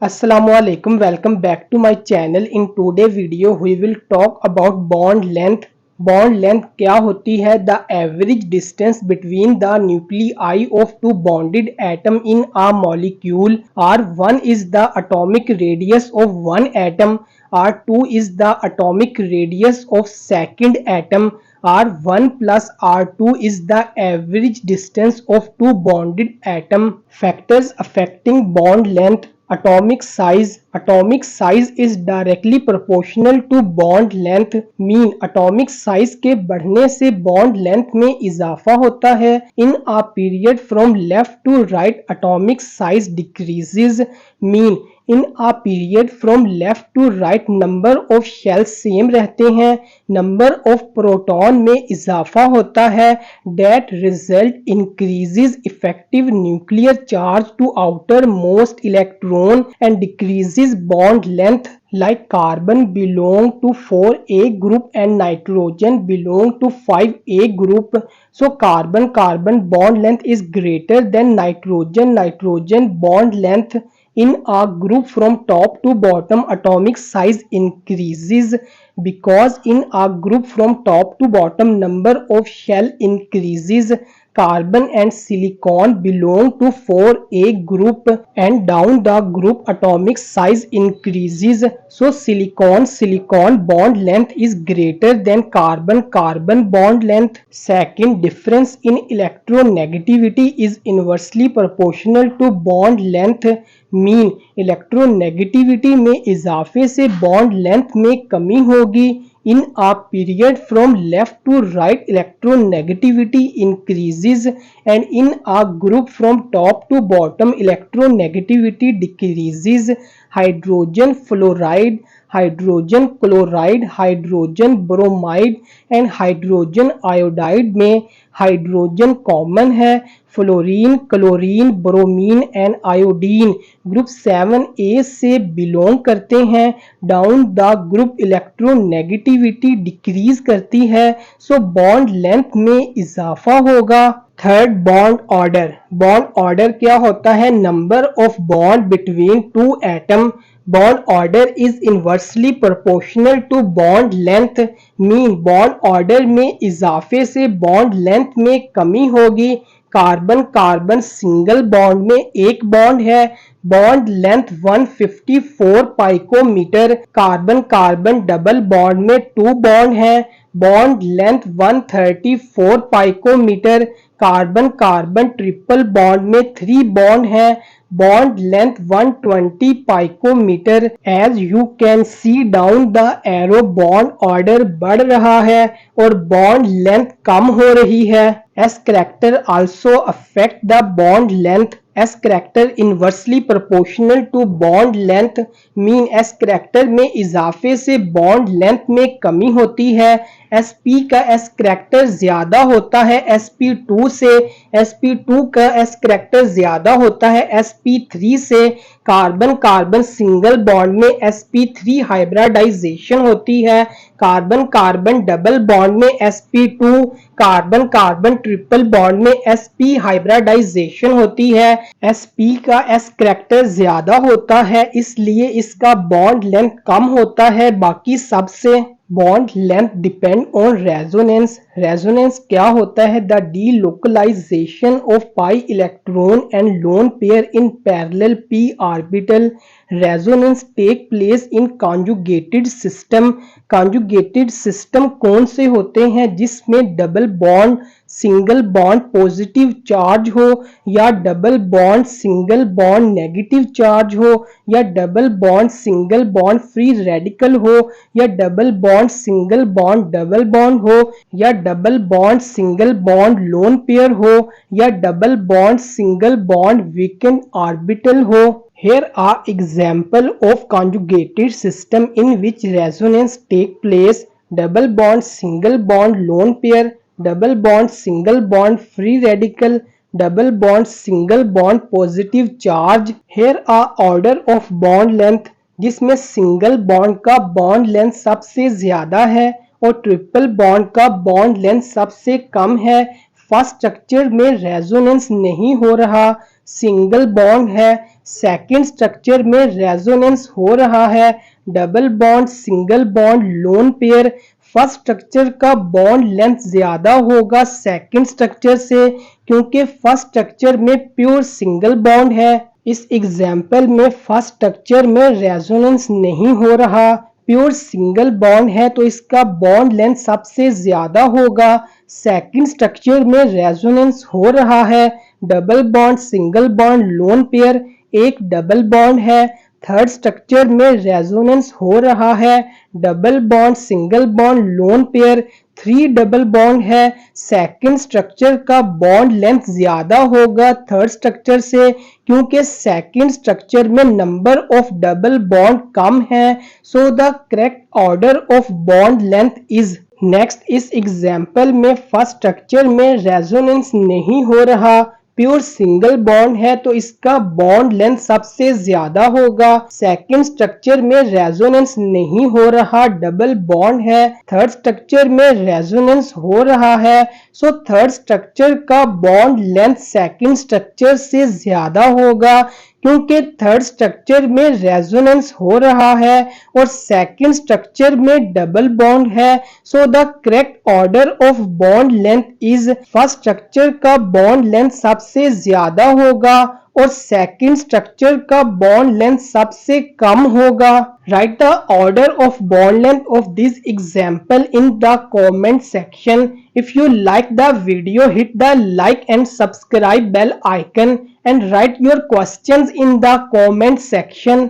Assalamualaikum, welcome back to my channel. In today video we will talk about bond length. Bond length क्या होती है? The average distance between the nuclei of two bonded atom in a molecule. R1 is the atomic radius of one atom. R2 is the atomic radius of second atom. R1 plus R2 is the average distance of two bonded atom. Factors affecting bond length. Atomic size is directly proportional to bond length. Mean atomic size के बढ़ने से bond length में इजाफा होता है. In a period from left to right atomic size decreases. Mean in a period from left to right number of shells same रहते हैं, number of proton में इजाफा होता है. That result increases effective nuclear charge to outermost electron and decreases bond length. Like carbon belong to 4a group and nitrogen belong to 5a group. So carbon bond length is greater than nitrogen bond length. In a group from top to bottom atomic size increases because in a group from top to bottom number of shell increases. Carbon and silicon belong to 4a group and down the group atomic size increases. So silicon bond length is greater than carbon bond length. Second, difference in electronegativity is inversely proportional to bond length. Mean electronegativity में इजाफे से bond length में कमी होगी. In a period from left to right electronegativity increases and in a group from top to bottom electronegativity decreases. Hydrogen fluoride, hydrogen chloride, hydrogen bromide and hydrogen iodide में hydrogen common है. Fluorine, chlorine, bromine and iodine group 7a से belong करते हैं. Down the group electronegativity decrease करती है, so bond length में इजाफा होगा. थर्ड, बॉन्ड ऑर्डर क्या होता है? Number of bond between two atom. Bond order is inversely proportional to bond length. Mean bond order में इजाफे से बॉन्ड लेंथ में कमी होगी. कार्बन सिंगल बॉन्ड में एक बॉन्ड है. Bond length 154 picometre. Carbon double bond में 2 बॉन्ड है. Bond length 134 picometre. Carbon triple bond में 3 बॉन्ड है. Bond length 120 picometre. As you can see down the arrow bond order बढ़ रहा है और बॉन्ड लेंथ कम हो रही है. S character also affect the bond length. S character inversely proportional to bond length. Mean S character में इजाफे से बॉन्ड लेंथ में कमी होती है. sp का S character ज्यादा होता है sp2 से. sp2 का S character ज्यादा होता है sp3 से. कार्बन सिंगल बॉन्ड में sp3 हाइब्रिडाइजेशन होती है. कार्बन डबल बॉन्ड में sp2. कार्बन ट्रिपल बॉन्ड में sp हाइब्रिडाइजेशन होती है. sp का s करैक्टर ज्यादा होता है, इसलिए इसका बॉन्ड लेंथ कम होता है बाकी सबसे. Bond length depend on resonance क्या होता है? The delocalization of pi electron and lone pair in parallel p orbital. Resonance take place in conjugated system कौन से होते हैं? जिसमें double bond single bond positive charge हो, या double bond single bond negative charge हो, या double bond single bond free radical हो, या double bond single bond double bond हो, या double bond single bond lone pair हो, या double bond single bond weekend orbital हो. Here are example of conjugated system in which resonance take place. Double bond single bond lone pair, double bond single bond free radical, double bond single bond positive charge. Here are order of bond length, जिसमें single bond का bond length सबसे ज्यादा है और triple bond का bond length सबसे कम है. First structure में रेजोनेंस नहीं हो रहा, सिंगल बॉन्ड है. सेकंड स्ट्रक्चर में रेजोनेंस हो रहा है, double bond, single bond, lone pair. First structure का बॉन्ड लेंथ ज्यादा होगा सेकंड स्ट्रक्चर से, क्योंकि फर्स्ट स्ट्रक्चर में प्योर सिंगल बॉन्ड है। इस एग्जाम्पल में फर्स्ट स्ट्रक्चर में रेजोनेंस नहीं हो रहा, प्योर सिंगल बॉन्ड है, तो इसका बॉन्ड लेंथ सबसे ज्यादा होगा। सेकंड स्ट्रक्चर में रेजोनेंस हो रहा है, double bond, single bond, lone pair, एक डबल बॉन्ड है। थर्ड स्ट्रक्चर में रेजोनेंस हो रहा है, double bond, single bond, lone pair, 3 double bond है। सेकंड स्ट्रक्चर का बॉन्ड लेंथ ज्यादा होगा थर्ड स्ट्रक्चर से, क्योंकि सेकंड स्ट्रक्चर में नंबर ऑफ डबल बॉन्ड कम है। So the correct order of bond length is. Next, इस एग्जाम्पल में फर्स्ट स्ट्रक्चर में रेजोनेंस नहीं हो रहा, प्योर सिंगल बॉन्ड है, तो इसका बॉन्ड लेंथ सबसे ज्यादा होगा। सेकंड स्ट्रक्चर में रेजोनेंस नहीं हो रहा, डबल बॉन्ड है। थर्ड स्ट्रक्चर में रेजोनेंस हो रहा है, सो थर्ड स्ट्रक्चर का बॉन्ड लेंथ सेकंड स्ट्रक्चर से ज्यादा होगा, क्योंकि थर्ड स्ट्रक्चर में रेजोनेंस हो रहा है और सेकंड स्ट्रक्चर में डबल बॉन्ड है। So the correct order of bond length is, first structure का बॉन्ड लेंथ सबसे ज्यादा होगा और सेकंड स्ट्रक्चर का बॉन्ड लेंथ सबसे कम होगा। Right the order of bond length of this example in the comment section. If you like the video, hit the like and subscribe bell icon and write your questions in the comment section.